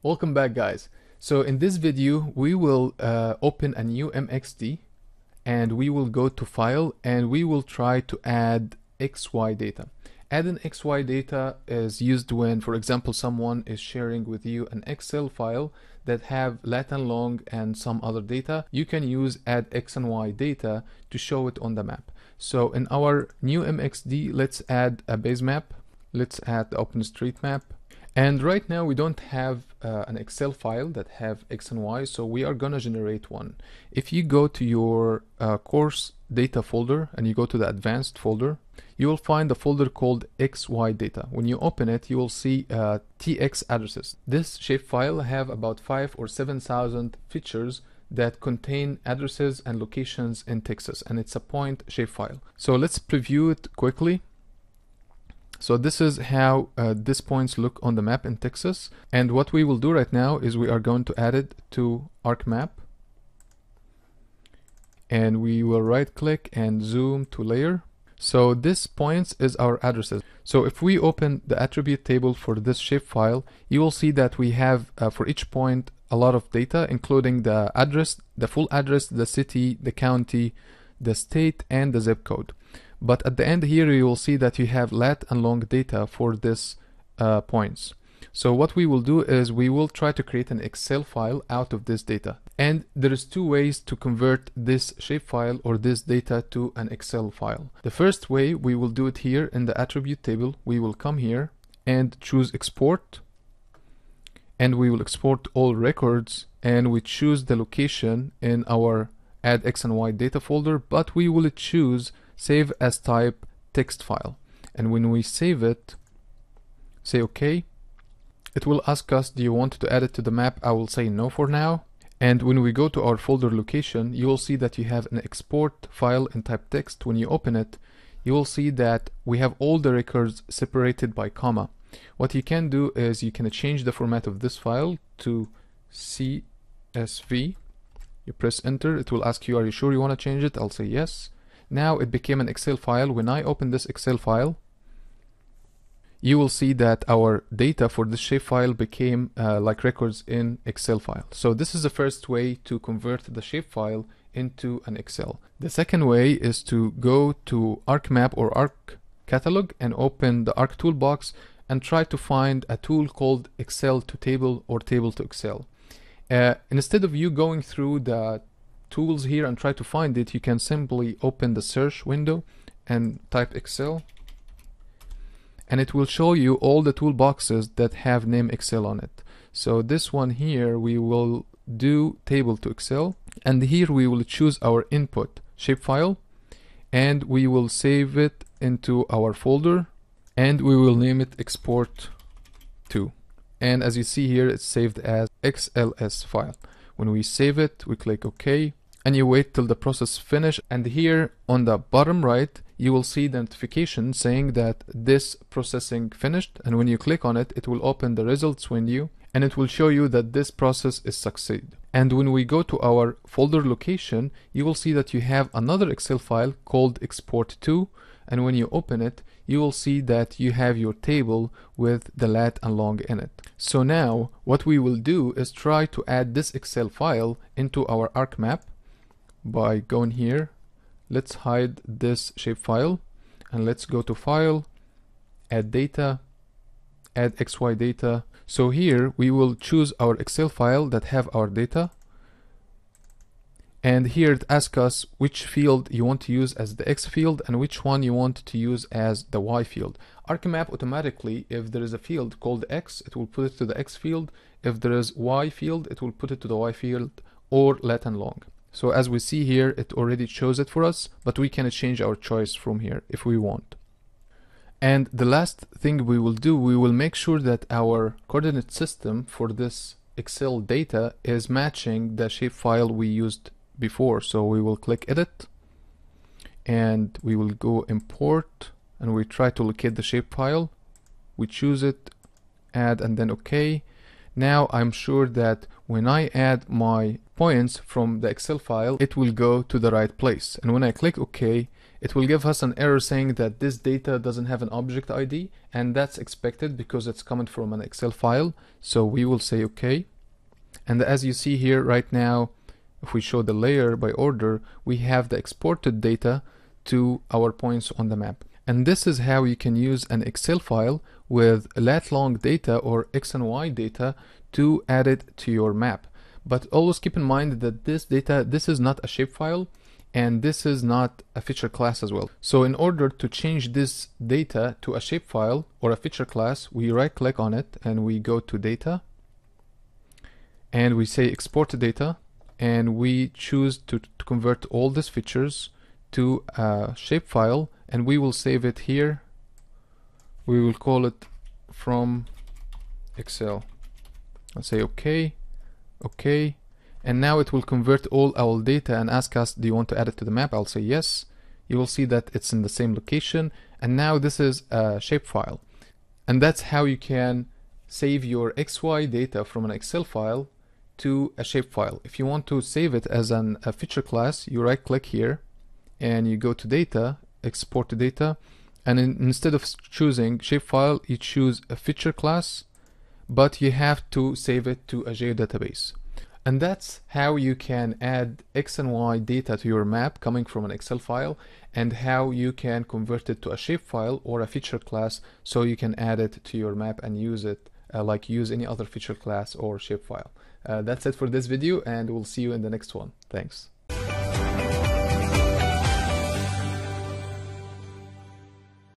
Welcome back, guys. So in this video we will open a new MXD and we will go to file and we will try to add XY data. Adding XY data is used when, for example, someone is sharing with you an Excel file that have lat and long and some other data. You can use add X and Y data to show it on the map. So in our new MXD, let's add a base map. Let's add the OpenStreetMap. And right now we don't have an Excel file that have X and Y, so we are gonna generate one. If you go to your course data folder and you go to the advanced folder, you will find a folder called XY data. When you open it, you will see TX addresses. This shapefile have about 5,000 or 7,000 features that contain addresses and locations in Texas, and it's a point shapefile. So let's preview it quickly. So this is how these points look on the map in Texas. And what we will do right now is we are going to add it to ArcMap. And we will right click and zoom to layer. So this points is our addresses. So if we open the attribute table for this shapefile, you will see that we have for each point a lot of data, including the address, the full address, the city, the county, the state, and the zip code. But at the end here, you will see that you have lat and long data for this points. So what we will do is we will try to create an Excel file out of this data. And there is two ways to convert this shapefile or this data to an Excel file. The first way, we will do it here in the attribute table. We will come here and choose export. And we will export all records, and we choose the location in our add X and Y data folder, but we will choose save as type text file. And when we save it, say OK, it will ask us, do you want to add it to the map? I will say no for now. And when we go to our folder location, you will see that you have an export file in type text. When you open it, you will see that we have all the records separated by comma. What you can do is you can change the format of this file to CSV. You press enter, it will ask you, are you sure you want to change it? I'll say yes. Now it became an Excel file. When I open this Excel file, you will see that our data for this shapefile became like records in Excel file. So this is the first way to convert the shapefile into an Excel. The second way is to go to ArcMap or Arc Catalog and open the Arc Toolbox and try to find a tool called Excel to Table or Table to Excel. Instead of you going through the tools here and try to find it, you can simply open the search window and type Excel, and it will show you all the toolboxes that have name Excel on it. So this one here, we will do table to Excel, and here we will choose our input shapefile, and we will save it into our folder, and we will name it export to. And as you see here, it's saved as XLS file. When we save it, we click OK, and you wait till the process finish. And here on the bottom right, you will see the notification saying that this processing finished. And when you click on it, it will open the results window and it will show you that this process is succeed. And when we go to our folder location, you will see that you have another Excel file called export to. And when you open it, you will see that you have your table with the lat and long in it. So now what we will do is try to add this Excel file into our ArcMap by going here. Let's hide this shapefile and let's go to File, Add Data, Add XY Data. So here we will choose our Excel file that have our data. And here it asks us which field you want to use as the X field and which one you want to use as the Y field. ArcMap automatically, if there is a field called X, it will put it to the X field. If there is Y field, it will put it to the Y field or lat and long. So as we see here, it already chose it for us, but we can change our choice from here if we want. And the last thing we will do, we will make sure that our coordinate system for this Excel data is matching the shapefile we used before. So we will click edit and we will go import and we try to locate the shapefile. We choose it, add, and then OK. Now I'm sure that when I add my points from the Excel file, it will go to the right place. And when I click OK, it will give us an error saying that this data doesn't have an object ID, and that's expected because it's coming from an Excel file. So we will say OK. And as you see here right now, if we show the layer by order, we have the exported data to our points on the map. And this is how you can use an Excel file with lat-long data or X and Y data to add it to your map. But always keep in mind that this data, this is not a shapefile, and this is not a feature class as well. So in order to change this data to a shapefile or a feature class, we right click on it and we go to data and we say export data, and we choose to convert all these features to a shapefile, and we will save it here. We will call it from Excel. I'll say OK, OK, and now it will convert all our data and ask us, do you want to add it to the map? I'll say yes. You will see that it's in the same location, and now this is a shapefile. And that's how you can save your XY data from an Excel file to a shapefile. If you want to save it as a feature class, you right click here and you go to data, export to data, and instead of choosing shapefile, you choose a feature class, but you have to save it to a geodatabase. And that's how you can add X and Y data to your map coming from an Excel file, and how you can convert it to a shapefile or a feature class so you can add it to your map and use it like use any other feature class or shapefile. That's it for this video, and we'll see you in the next one. Thanks.